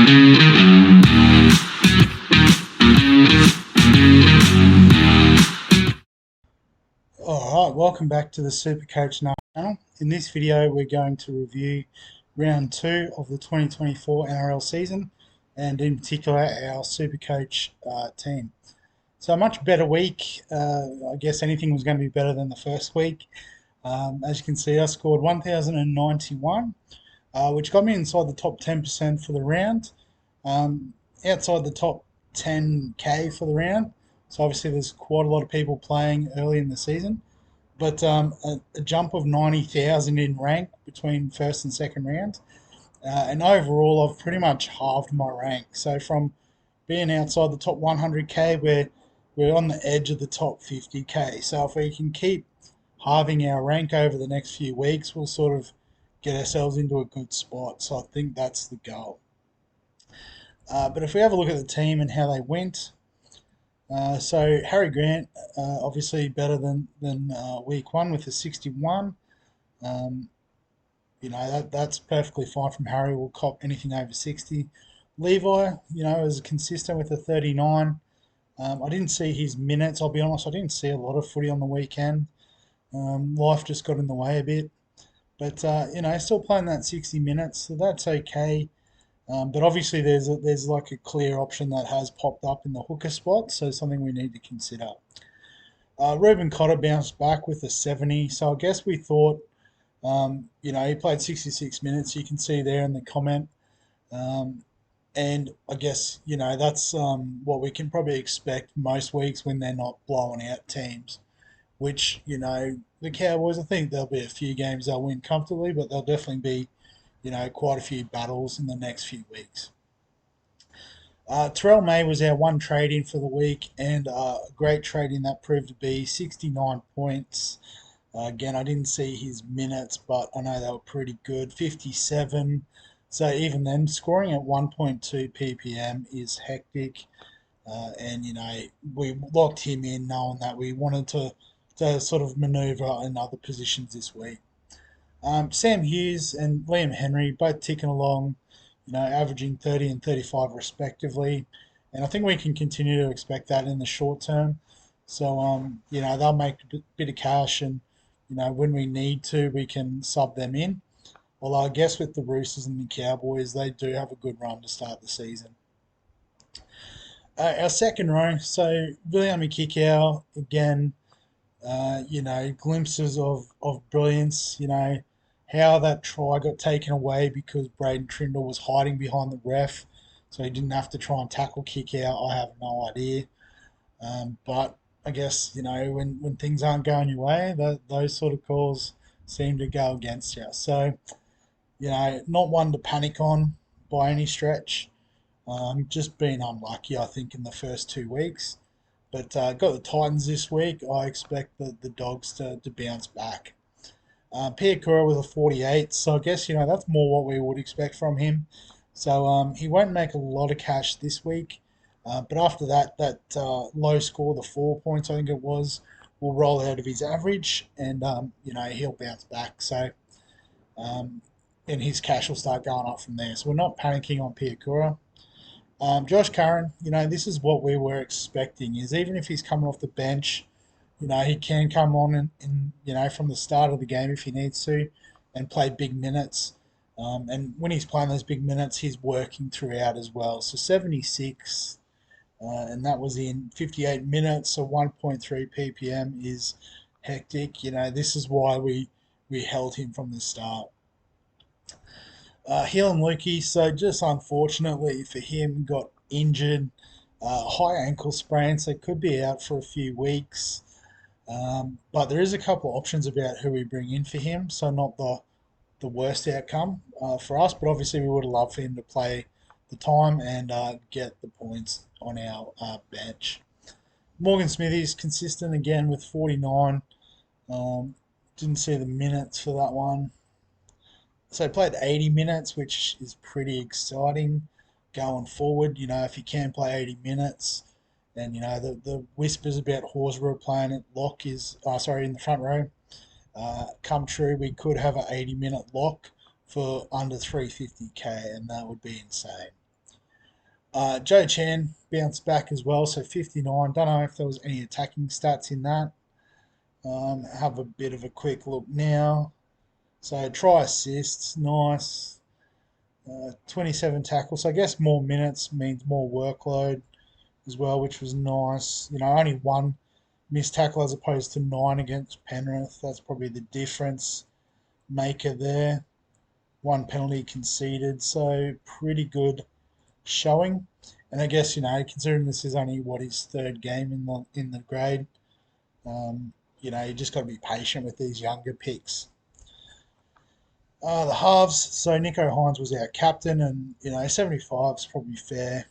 Alright, welcome back to the SuperCoach channel. In this video we're going to review round 2 of the 2024 NRL season, and in particular our SuperCoach team. So a much better week. I guess anything was going to be better than the first week. As you can see, I scored 1,091, which got me inside the top 10% for the round, outside the top 10k for the round. So obviously there's quite a lot of people playing early in the season, but a jump of 90,000 in rank between first and second round. And overall, I've pretty much halved my rank. So from being outside the top 100k, we're on the edge of the top 50k. So if we can keep halving our rank over the next few weeks, we'll sort of get ourselves into a good spot. So I think that's the goal. But if we have a look at the team and how they went, so Harry Grant, obviously better than week 1 with a 61. That's perfectly fine from Harry. We'll cop anything over 60. Levi, is consistent with a 39. I didn't see his minutes. I'll be honest, I didn't see a lot of footy on the weekend. Life just got in the way a bit. But, still playing that 60 minutes, so that's okay. But obviously there's like a clear option that has popped up in the hooker spot, so something we need to consider. Reuben Cotter bounced back with a 70, so I guess we thought, he played 66 minutes, you can see there in the comment. And I guess, that's what we can probably expect most weeks when they're not blowing out teams, which, the Cowboys, I think there'll be a few games they'll win comfortably, but there'll definitely be quite a few battles in the next few weeks. Terrell May was our one trade in for the week, and a great trade in that proved to be 69 points. Again, I didn't see his minutes, but I know they were pretty good. 57. So even then, scoring at 1.2 ppm is hectic. And, we locked him in knowing that we wanted to sort of manoeuvre in other positions this week. Sam Hughes and Liam Henry both ticking along, averaging 30 and 35 respectively. And I think we can continue to expect that in the short term. So, they'll make a bit of cash, and, when we need to, we can sub them in. Although I guess with the Roosters and the Cowboys, they do have a good run to start the season. Our second row, so Viliami Kikau, again, glimpses of brilliance, how that try got taken away because Braden Trindle was hiding behind the ref, so he didn't have to try and tackle kick out. I have no idea. But I guess, when things aren't going your way, those sort of calls seem to go against you. So, not one to panic on by any stretch. Just been unlucky, I think, in the first 2 weeks. But got the Titans this week. I expect the Dogs to bounce back. Piakura with a 48, so I guess, that's more what we would expect from him. So he won't make a lot of cash this week. But after that low score, the 4 points I think it was, will roll out of his average, and, he'll bounce back. So, and his cash will start going up from there. So we're not panicking on Piakura. Josh Curran, this is what we were expecting, is even if he's coming off the bench, he can come on and from the start of the game if he needs to and play big minutes. And when he's playing those big minutes, he's working throughout as well. So 76, and that was in 58 minutes, so 1.3 ppm is hectic. This is why we held him from the start. Healing Lukey, so just unfortunately for him, got injured, high ankle sprain, so could be out for a few weeks. But there is a couple of options about who we bring in for him, so not the worst outcome for us, but obviously we would have loved for him to play the time and get the points on our bench. Morgan Smithies, consistent again with 49. Didn't see the minutes for that one. So played 80 minutes, which is pretty exciting going forward. If you can play 80 minutes, and the whispers about Horsburgh playing at lock in the front row, come true. We could have an 80-minute lock for under 350k, and that would be insane. Joe Chan bounced back as well, so 59. Don't know if there was any attacking stats in that. Have a bit of a quick look now. So try assists, nice. 27 tackles. So I guess more minutes means more workload as well, which was nice. Only one missed tackle as opposed to nine against Penrith. That's probably the difference maker there. One penalty conceded, so pretty good showing. And I guess considering this is only what his third game in the grade, um, you just got to be patient with these younger picks. The halves, so Nico Hines was our captain, and 75 is probably fair.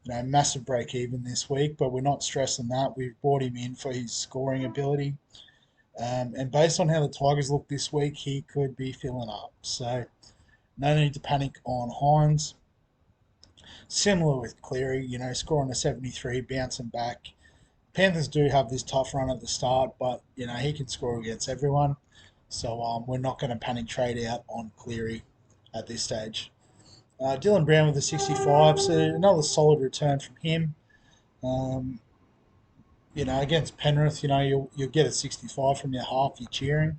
Massive break even this week, but we're not stressing that. We've brought him in for his scoring ability. And based on how the Tigers look this week, he could be filling up. So no need to panic on Hines. Similar with Cleary, scoring a 73, bouncing back. Panthers do have this tough run at the start, but he can score against everyone. So we're not going to panic trade out on Cleary at this stage. Dylan Brown with a 65, so another solid return from him. Um, against Penrith, you'll get a 65 from your half. You're cheering,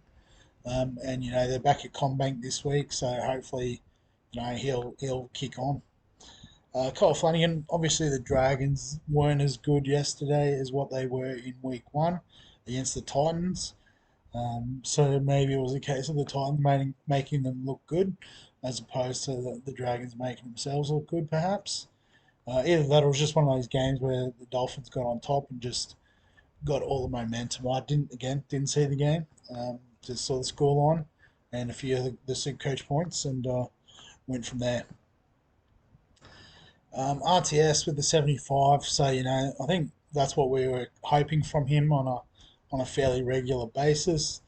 and they're back at Combank this week, so hopefully, he'll kick on. Kyle Flanagan, obviously the Dragons weren't as good yesterday as what they were in week one against the Titans. So maybe it was a case of the Titans making them look good as opposed to the Dragons making themselves look good, perhaps. Either that or it was just one of those games where the Dolphins got on top and just got all the momentum. I didn't see the game, just saw the scoreline and a few of the Supercoach points and went from there. RTS with the 75, so I think that's what we were hoping from him on a fairly regular basis.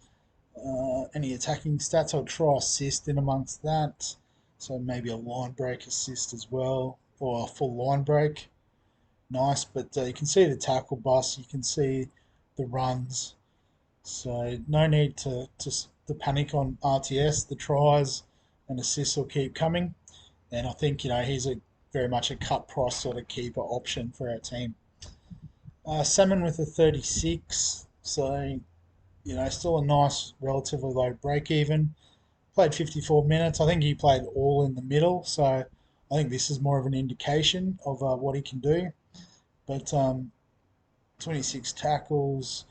Any attacking stats, I'll try assist in amongst that, so maybe a line break assist as well, or a full line break. Nice, but you can see the tackle bust, you can see the runs, so no need to panic on RTS. The tries and assists will keep coming, and I think he's a very much a cut price sort of keeper option for our team. Salmon with a 36, so still a nice, relatively low break even. Played 54 minutes. I think he played all in the middle, so I think this is more of an indication of what he can do. But 26 tackles,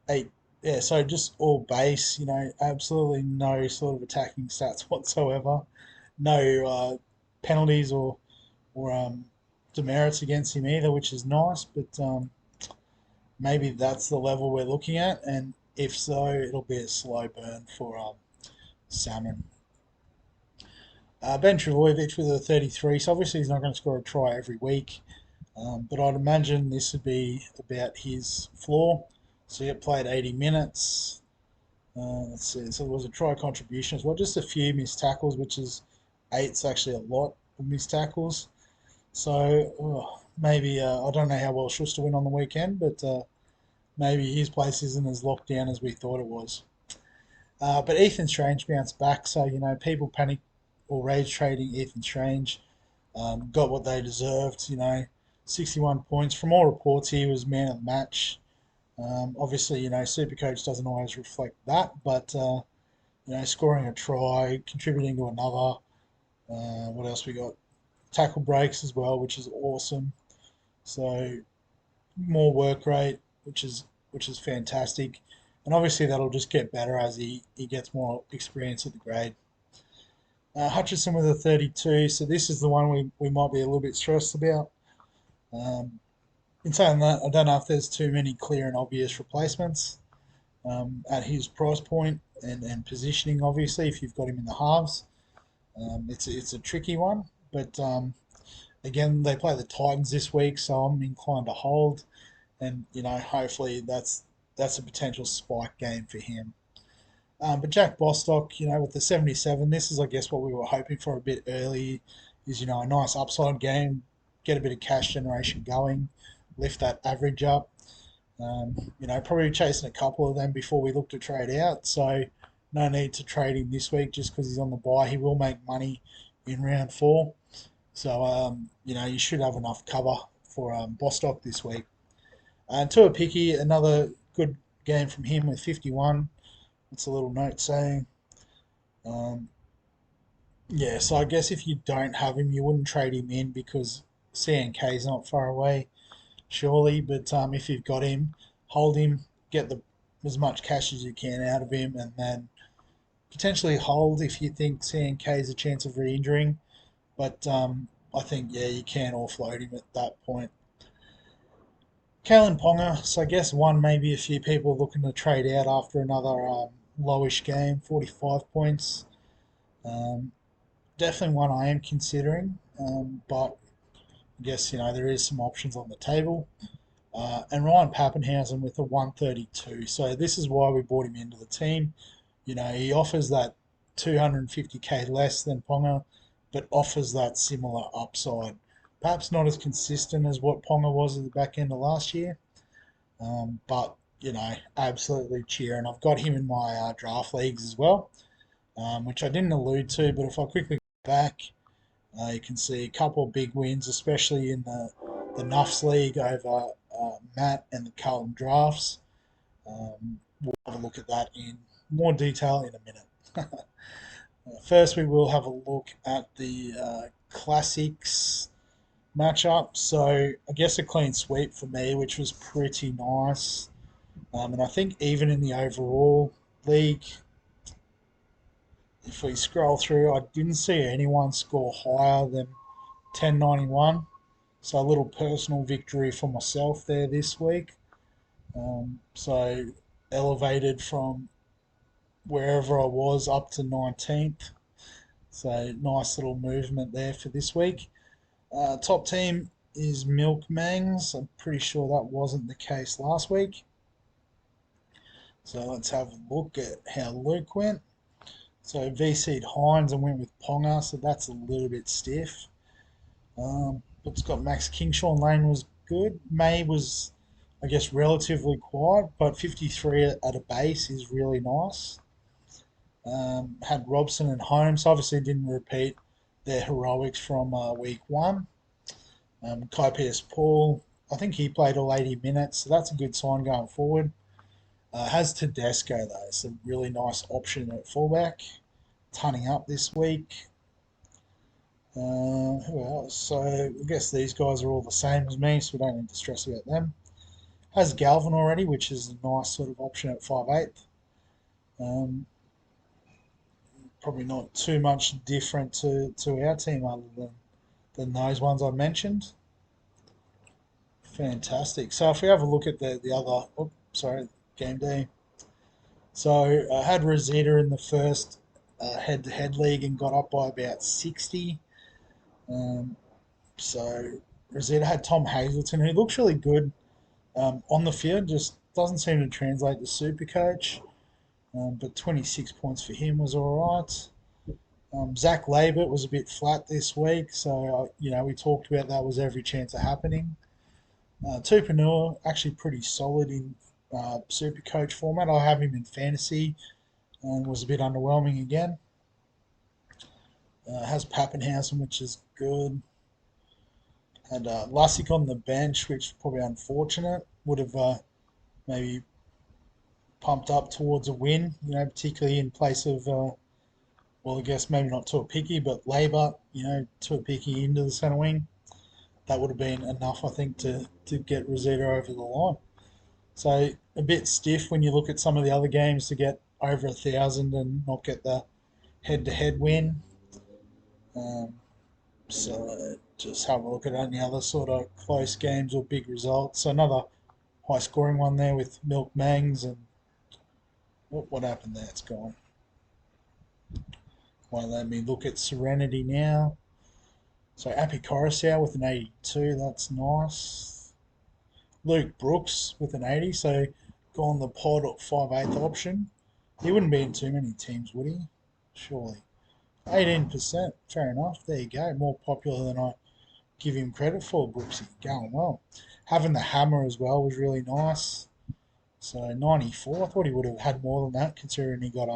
eight. Yeah, so just all base. Absolutely no sort of attacking stats whatsoever. No penalties or demerits against him either, which is nice. But maybe that's the level we're looking at, and if so, it'll be a slow burn for Salmon. Ben Travojevic with a 33, so obviously he's not going to score a try every week, but I'd imagine this would be about his floor. So he played 80 minutes. Let's see, so there was a try contribution as well, just a few missed tackles, which is eight's actually a lot of missed tackles. So maybe I don't know how well Schuster went on the weekend, but maybe his place isn't as locked down as we thought it was. But Ethan Strange bounced back, so people panic or rage trading Ethan Strange. Got what they deserved. 61 points. From all reports, he was man of the match. Obviously, Supercoach doesn't always reflect that, but scoring a try, contributing to another. What else we got? Tackle breaks as well, which is awesome. So more work rate, which is fantastic, and obviously that'll just get better as he gets more experience at the grade. Hutchison with a 32, so this is the one we might be a little bit stressed about. Um, in saying that, I don't know if there's too many clear and obvious replacements at his price point and positioning. Obviously, if you've got him in the halves, it's a tricky one. But again, they play the Titans this week, so I'm inclined to hold. And hopefully that's a potential spike game for him. But Jack Bostock, with the 77, this is, I guess, what we were hoping for a bit early. Is a nice upside game, get a bit of cash generation going, lift that average up. Probably chasing a couple of them before we look to trade out. So no need to trade him this week just because he's on the buy. He will make money in round four. So, you should have enough cover for Bostock this week. And Tua Picky, another good game from him with 51. It's a little note saying. Um, yeah, so I guess if you don't have him, you wouldn't trade him in because CNK is not far away, surely. But if you've got him, hold him, get as much cash as you can out of him, and then potentially hold if you think CNK is a chance of re-injuring. But I think, yeah, you can offload him at that point. Kalen Ponga, so I guess one, maybe a few people looking to trade out after another lowish game, 45 points. Um, Definitely one I am considering, but I guess, there is some options on the table. And Ryan Pappenhausen with a 132. So this is why we brought him into the team. He offers that 250k less than Ponga, but offers that similar upside. Perhaps not as consistent as what Ponga was at the back end of last year, but absolutely cheering. I've got him in my draft leagues as well, which I didn't allude to, but if I quickly go back, you can see a couple of big wins, especially in the Nuffs League over Matt and the Carlton Drafts. We'll have a look at that in more detail in a minute. First, we will have a look at the Classics matchup. So, I guess a clean sweep for me, which was pretty nice. And I think even in the overall league, if we scroll through, I didn't see anyone score higher than 1091. So a little personal victory for myself there this week. So elevated from wherever I was up to 19th. So nice little movement there for this week. Top team is Milk Mangs. I'm pretty sure that wasn't the case last week. So let's have a look at how Luke went. So VC'd Hines and went with Ponga, so that's a little bit stiff. But it's got Max Kingshaw. Lane was good. May was, I guess, relatively quiet, but 53 at a base is really nice. Had Robson and Holmes. Obviously, didn't repeat their heroics from week one. Kai Pierce Paul, I think he played all 80 minutes, so that's a good sign going forward. Has Tedesco, though. It's a really nice option at fullback. Turning up this week. Who else? So I guess these guys are all the same as me, so we don't need to stress about them. Has Galvin already, which is a nice sort of option at 5'8". Um, Probably not too much different to our team other than those ones I mentioned. Fantastic. So if we have a look at the other, game day. So I had Rosita in the first head-to-head league and got up by about 60. Um, so Rosita had Tom Hazelton, who looks really good on the field, just doesn't seem to translate to SuperCoach. But 26 points for him was all right. Zach Labert was a bit flat this week, so we talked about that was every chance of happening. Tupanua actually pretty solid in SuperCoach format. I have him in fantasy and was a bit underwhelming again. Has Pappenhausen, which is good. Had Lussick on the bench, which is probably unfortunate. Would have maybe pumped up towards a win, particularly in place of, I guess maybe not Tuapiki, but Labour, Tuapiki into the centre wing. That would have been enough, I think, to get Rosita over the line. So a bit stiff when you look at some of the other games to get over 1,000 and not get the head-to-head win. So just have a look at any other sort of close games or big results. So another high-scoring one there with Milk Mangs and what happened there? It's gone. Won't let me look at Serenity now. So Appy Coruscant with an 82, that's nice. Luke Brooks with an 80, so gone the pod at 5/8 option. He wouldn't be in too many teams, would he? Surely. 18%, fair enough. There you go. More popular than I give him credit for, Brooksy. Going well. Having the hammer as well was really nice. So 94. I thought he would have had more than that considering he got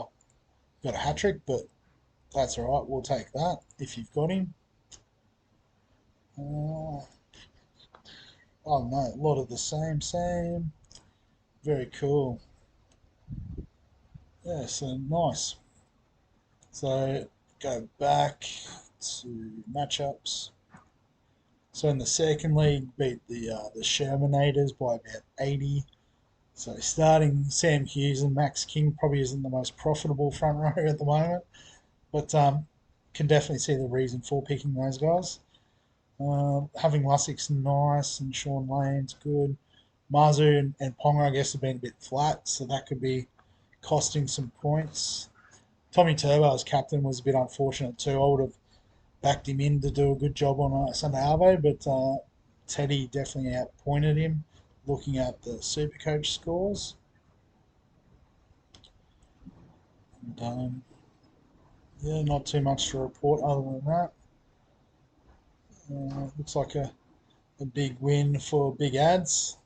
a hat trick, but that's all right. We'll take that if you've got him. Oh no, a lot of the same. Very cool. Yeah, so nice. So go back to matchups. So in the second league, beat the Shermanators by about 80. So starting Sam Hughes and Max King probably isn't the most profitable front row at the moment, but can definitely see the reason for picking those guys. Having Lussick's nice and Sean Lane's good. Marzu and Ponga, I guess, have been a bit flat, so that could be costing some points. Tommy Turbo as captain was a bit unfortunate too. I would have backed him in to do a good job on Sunday Arvo, but Teddy definitely outpointed him looking at the Supercoach scores. And, yeah, not too much to report other than that. Looks like a big win for Big Ads.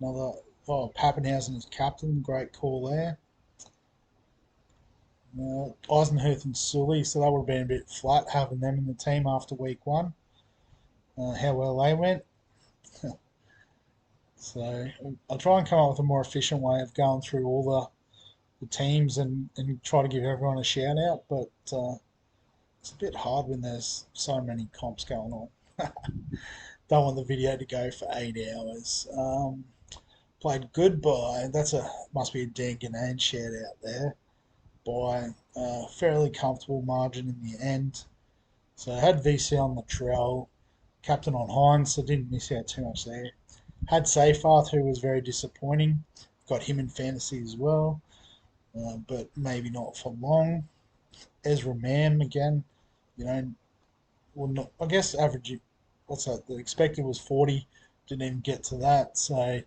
Another, Pappenhausen is captain. Great call there. Eisenhuth and Sully, so that would have been a bit flat having them in the team after week one. How well they went. So I'll try and come up with a more efficient way of going through all the teams and try to give everyone a shout out, but it's a bit hard when there's so many comps going on. Don't want the video to go for 8 hours. Played goodbye. That's a must be a Dan Ganane shout out there by a fairly comfortable margin in the end. So I had VC on the trail, captain on Hines, so didn't miss out too much there. Had Seyfarth, who was very disappointing. Got him in fantasy as well, but maybe not for long. Ezra Mam again, you know, well, not, I guess average, what's that? The expected was 40, didn't even get to that. So,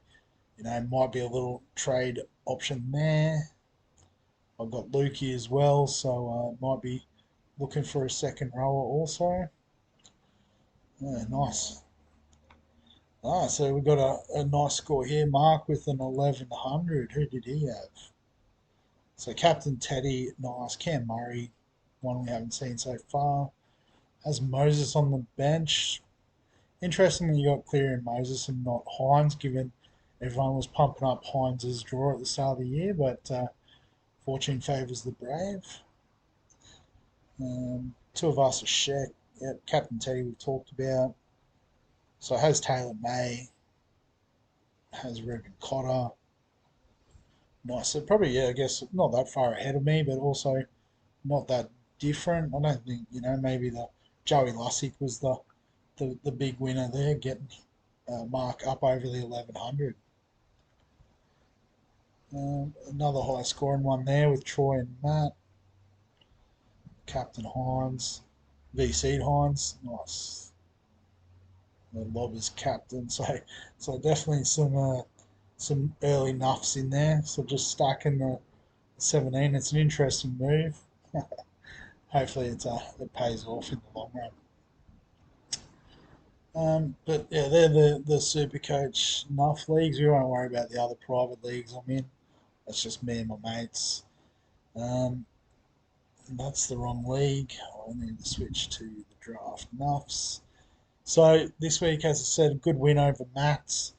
might be a little trade option there. I've got Lukey as well, so might be looking for a second rower also. Yeah, nice. So we've got a nice score here. Mark with an 1100. Who did he have? So Captain Teddy, nice. Cam Murray, one we haven't seen so far. Has Moses on the bench. Interestingly, you got Cleary and Moses and not Hines, given everyone was pumping up Hines's draw at the start of the year, but fortune favours the brave. Two of us are Sheck. Yep, Captain Teddy we've talked about. So has Taylor May, has Reuben Cotter. Nice. So probably, yeah, I guess not that far ahead of me, but also not that different. I don't think, maybe the Joey Lussick was the big winner there, getting Mark up over the 1100. Another high scoring one there with Troy and Matt. Captain Hines, VC Hines, nice. The Lobbers captain, so definitely some early nuffs in there. So just stacking the 17. It's an interesting move. Hopefully it pays off in the long run. But yeah, they're the super coach enough leagues. We won't worry about the other private leagues I'm in. That's just me and my mates. Um, that's the wrong league. I need to switch to the draft nuffs. So this week, as I said, a good win over Matt's.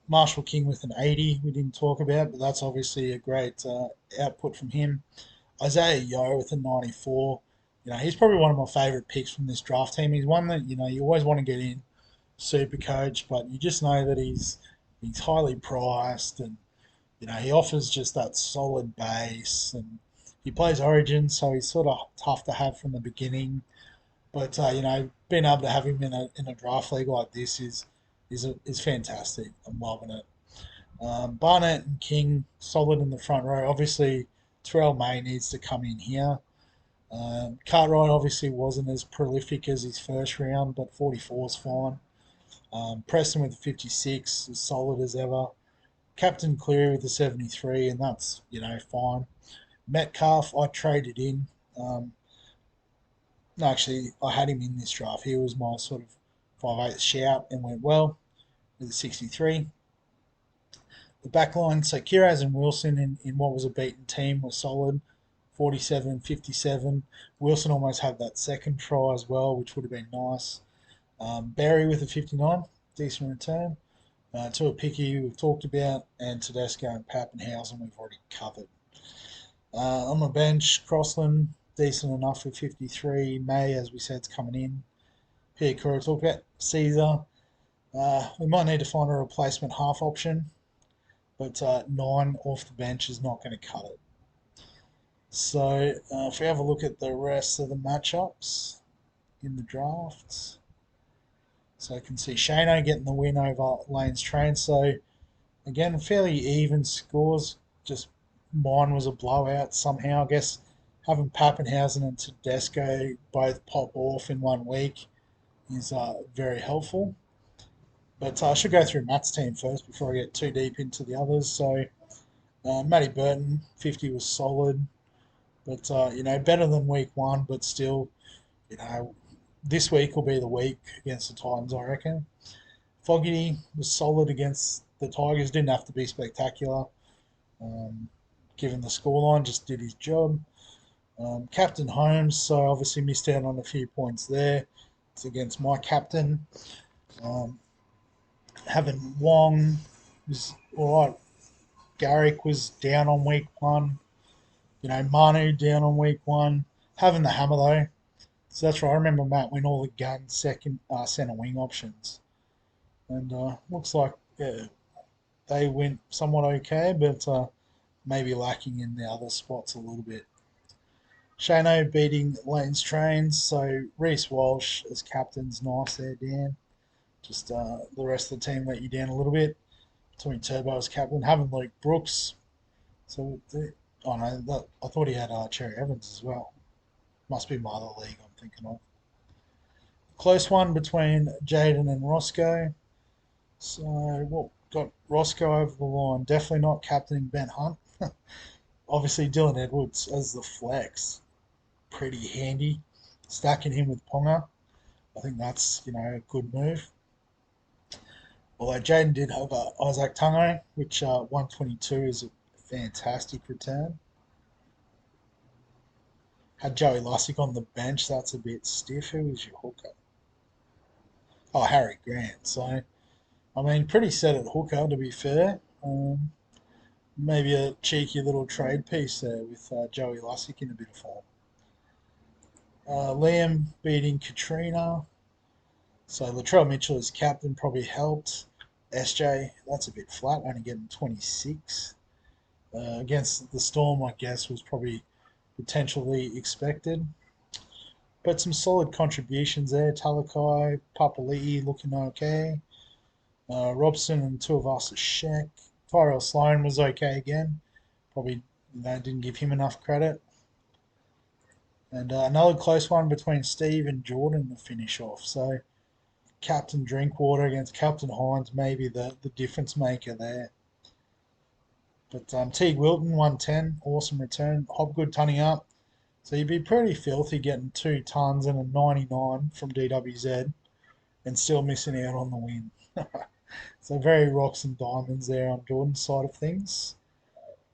Marshall King with an 80 we didn't talk about, but that's obviously a great output from him. Isaiah Yeo with a 94. He's probably one of my favourite picks from this draft team. He's one that, you always want to get in super coach, but you just know that he's highly priced and, he offers just that solid base and he plays Origin, so he's sort of tough to have from the beginning. But, being able to have him in a draft league like this is fantastic. I'm loving it. Barnett and King solid in the front row. Obviously, Terrell May needs to come in here. Cartwright obviously wasn't as prolific as his first round, but 44 is fine. Preston with the 56 is solid as ever. Captain Cleary with the 73, and that's, fine. Metcalf, I traded in. No, actually, I had him in this draft. He was my sort of 5'8" shout and went well with a 63. The back line, so Kiraz and Wilson in what was a beaten team were solid, 47, 57. Wilson almost had that second try as well, which would have been nice. Barry with a 59. decent return. Tua Picky we've talked about, and Tedesco and Pappenhausen we've already covered. On the bench, Crossland, decent enough for 53. May, as we said, is coming in. Pierre Cura talked about. Caesar. We might need to find a replacement half option, but 9 off the bench is not going to cut it. So if we have a look at the rest of the matchups in the drafts, so I can see Shano getting the win over Lane's Train. So again, fairly even scores. Just mine was a blowout somehow. I guess having Pappenhausen and Tedesco both pop off in 1 week is very helpful. But I should go through Matt's team first before I get too deep into the others. So Matty Burton, 50 was solid, but better than week 1, but still, you know, this week will be the week against the Titans, I reckon. Fogarty was solid against the Tigers. Didn't have to be spectacular, given the scoreline. Just did his job. Captain Holmes, so obviously missed out on a few points there. It's against my captain. Um, Having Wong was all right. Garrick was down on week 1. Manu down on week 1. Having the hammer though. So that's right. I remember Matt win all the gun second centre wing options, and looks like they went somewhat okay, but maybe lacking in the other spots a little bit. Shano beating Lane's Trains, so Reece Walsh as captain's nice there, Dan. Just the rest of the team let you down a little bit. Tommy Turbo as captain, having Luke Brooks. So, oh no, I thought he had Cherry Evans as well. Must be my other league I'm thinking of. Close one between Jaden and Roscoe. So, what got Roscoe over the line? Definitely not captaining Ben Hunt. Obviously, Dylan Edwards as the flex. Pretty handy. Stacking him with Ponga. I think that's, a good move. Although Jaden did have Isaac Tungo, which 122 is a fantastic return. Had Joey Lussick on the bench, that's a bit stiff. Who was your hooker? Oh, Harry Grant. So, I mean, pretty set at hooker, to be fair. Maybe a cheeky little trade piece there with Joey Lussick in a bit of form. Liam beating Katrina. So Latrell Mitchell as captain probably helped. SJ, that's a bit flat, only getting 26. Against the Storm, I guess, was probably potentially expected. But some solid contributions there. Talakai, Papali'i looking okay. Robson and two of us at Sheck. Tyrell Sloan was okay again. Probably didn't give him enough credit. And another close one between Steve and Jordan to finish off. So Captain Drinkwater against Captain Hines, maybe the difference maker there. But Teague Wilton, 110, awesome return. Hopgood turning up. So you'd be pretty filthy getting 2 tons and a 99 from DWZ and still missing out on the win. So very rocks and diamonds there on Jordan's side of things.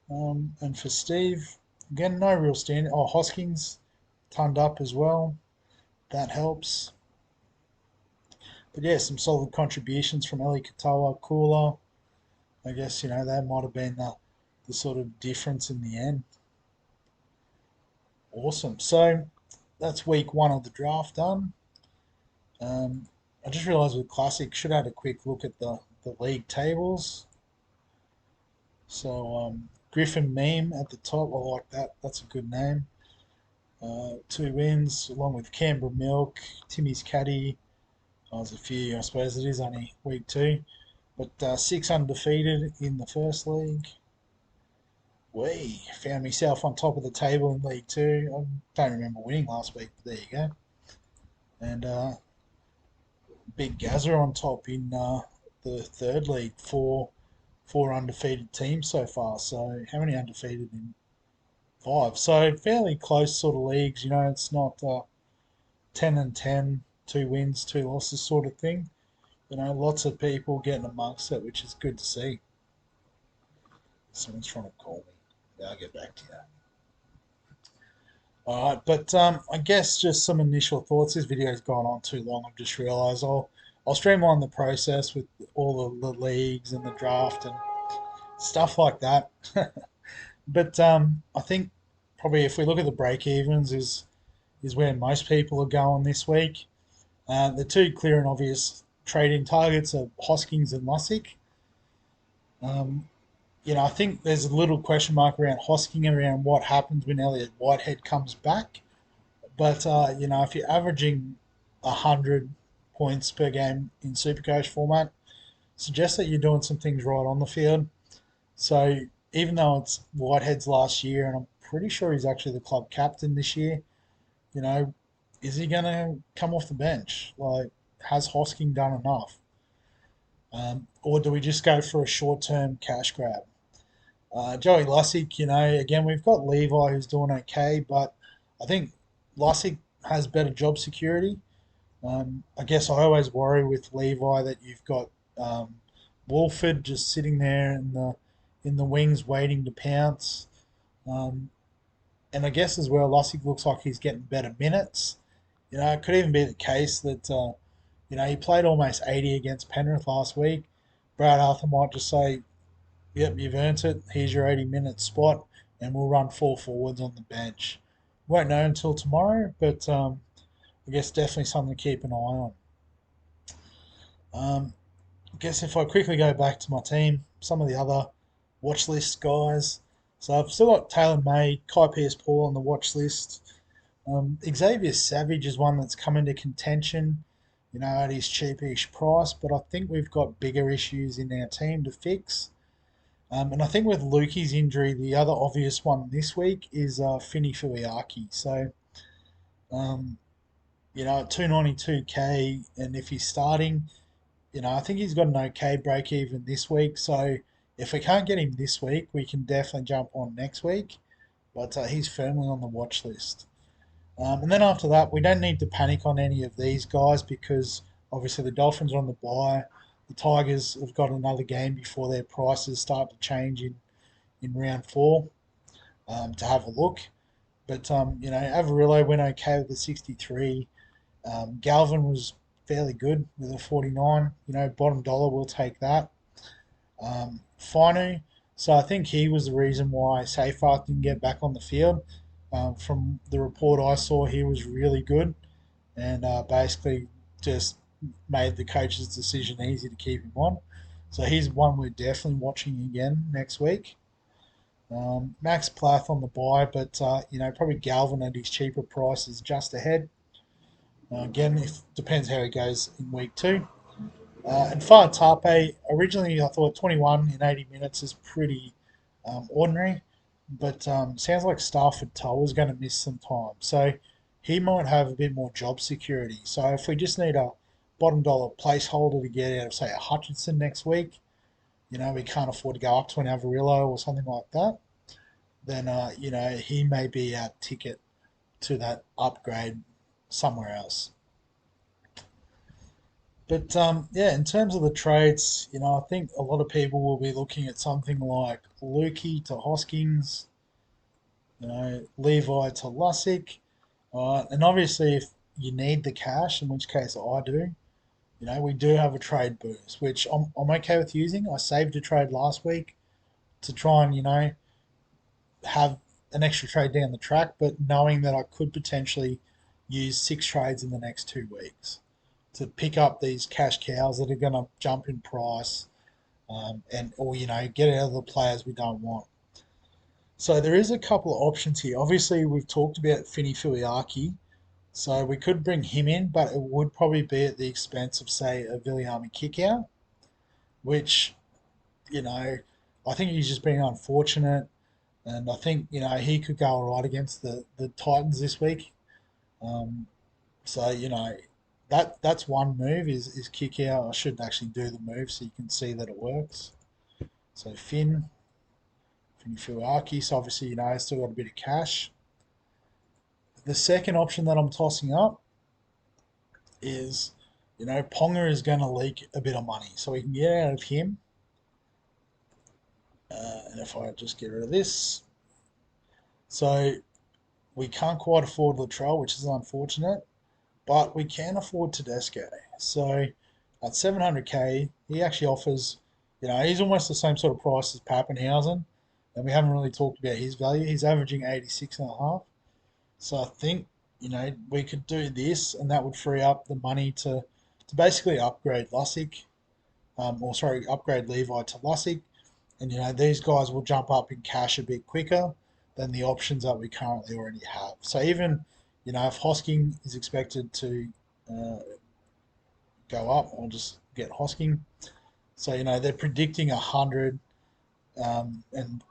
And for Steve, again, no real standard. Oh, Hoskins turned up as well. That helps. But yeah, some solid contributions from Eli Katoa, Kula. I guess, that might have been the sort of difference in the end. Awesome. So that's week 1 of the draft done. I just realised with Classic, should have had a quick look at the league tables. So Griffin Meme at the top, I like that. That's a good name. 2 wins, along with Canberra Milk, Timmy's Caddy. There's a few, I suppose it is only week 2. But 6 undefeated in the first league. We found myself on top of the table in League 2. I don't remember winning last week, but there you go. And Big Gazza on top in the third league. Four undefeated teams so far. So how many undefeated in 5? So fairly close sort of leagues. It's not 10 and 10, 2 wins, 2 losses sort of thing. Lots of people getting amongst it, which is good to see. Someone's trying to call me. I'll get back to you. Alright, but I guess just some initial thoughts. This video's gone on too long. I've just realised I'll I'll streamline the process with all the leagues and the draft and stuff like that. But I think probably if we look at the break evens is where most people are going this week. The two clear and obvious trading targets are Hoskins and Lussick. Um, I think there's a little question mark around Hosking around what happens when Elliot Whitehead comes back. But if you're averaging 100 points per game in Supercoach format, suggests that you're doing some things right on the field. So even though it's Whitehead's last year, and I'm pretty sure he's actually the club captain this year, you know, is he going to come off the bench? Like, has Hosking done enough? Or do we just go for a short term cash grab? Joey Lussick, again, we've got Levi who's doing okay, but I think Lussick has better job security. I guess I always worry with Levi that you've got Wolford just sitting there in the wings waiting to pounce. Um, and I guess as well, Lussick looks like he's getting better minutes. It could even be the case that he played almost 80 against Penrith last week. Brad Arthur might just say, "Yep, you've earned it. Here's your 80-minute spot, and we'll run four forwards on the bench." Won't know until tomorrow, but I guess definitely something to keep an eye on. I guess if I quickly go back to my team, some of the other watch list guys. So I've still got Taylor May, Kai Pearce Paul on the watch list. Xavier Savage is one that's come into contention, at his cheapish price, but I think we've got bigger issues in our team to fix. And I think with Lukey's injury, the other obvious one this week is Fini Fuiaki. So, um, at 292k, and if he's starting, I think he's got an okay break even this week. So if we can't get him this week, we can definitely jump on next week. But he's firmly on the watch list. And then after that, we don't need to panic on any of these guys because obviously the Dolphins are on the bye. The Tigers have got another game before their prices start to change in round four to have a look. But, Avarillo went okay with the 63. Galvin was fairly good with a 49. Bottom dollar, we'll take that. Finu, so I think he was the reason why Seyfarth didn't get back on the field. From the report I saw, he was really good and basically just made the coach's decision easy to keep him on. So he's one we're definitely watching again next week. Max Plath on the buy, but probably Galvin at his cheaper price is just ahead. Again, it depends how he goes in week two. And Far Tape, originally I thought 21 in 80 minutes is pretty ordinary, but sounds like Stafford Toll is going to miss some time. So he might have a bit more job security. So if we just need a bottom dollar placeholder to get out of, say, a Hutchinson next week, we can't afford to go up to an Avarillo or something like that, then, he may be our ticket to that upgrade somewhere else. But yeah, in terms of the trades, I think a lot of people will be looking at something like Lukey to Hoskins, Levi to Lussick. And obviously, if you need the cash, in which case I do, we do have a trade boost, which I'm okay with using. I saved a trade last week to try and, have an extra trade down the track, but knowing that I could potentially use 6 trades in the next 2 weeks to pick up these cash cows that are going to jump in price, and or get out of the players we don't want. So there is a couple of options here. Obviously, we've talked about Fini Fuiaki, so we could bring him in, but it would probably be at the expense of, say, a Viliami Kickout, which I think he's just being unfortunate, and I think he could go all right against the Titans this week. Um, So that's one move is kick out. I should actually do the move so you can see that it works. So Finn Fuaki. So obviously still got a bit of cash. The second option that I'm tossing up is Ponga is going to leak a bit of money, so we can get out of him. And if I just get rid of this, so we can't quite afford Latrell, which is unfortunate, but we can afford Tedesco. So At 700k, he actually offers, he's almost the same sort of price as Pappenhausen, and we haven't really talked about his value. He's averaging 86 and a half. So I think, we could do this, and that would free up the money to basically upgrade Lussick, or sorry, upgrade Levi to Lussick, and these guys will jump up in cash a bit quicker than the options that we currently already have. So even, if Hosking is expected to uh, go up, I'll just get Hosking. So they're predicting 100 and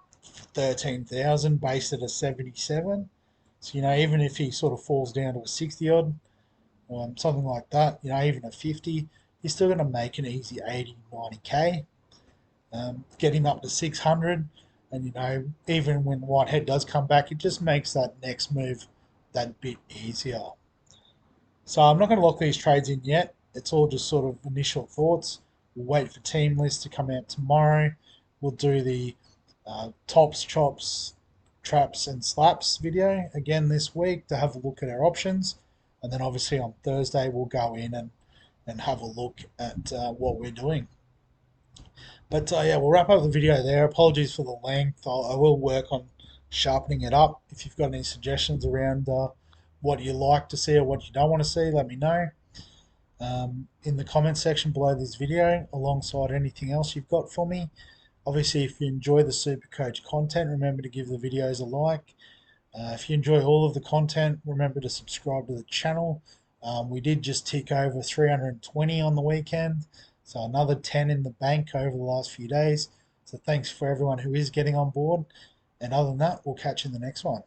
13,000 based at a 77. So even if he sort of falls down to a 60 odd, something like that, even a 50, he's still going to make an easy 80, 90k. Get him up to 600, and even when Whitehead does come back, it just makes that next move that bit easier. So I'm not going to lock these trades in yet. It's all just sort of initial thoughts. We'll wait for team lists to come out tomorrow. We'll do the tops, chops, traps, and slaps video again this week to have a look at our options. And then obviously on Thursday, we'll go in and have a look at what we're doing. But yeah, we'll wrap up the video there. Apologies for the length. I will work on sharpening it up. If you've got any suggestions around what you like to see or what you don't want to see, let me know in the comment section below this video, alongside anything else you've got for me. Obviously, if you enjoy the SuperCoach content, remember to give the videos a like. If you enjoy all of the content, remember to subscribe to the channel. We did just tick over 320 on the weekend, so another 10 in the bank over the last few days. So thanks for everyone who is getting on board. And other than that, we'll catch you in the next one.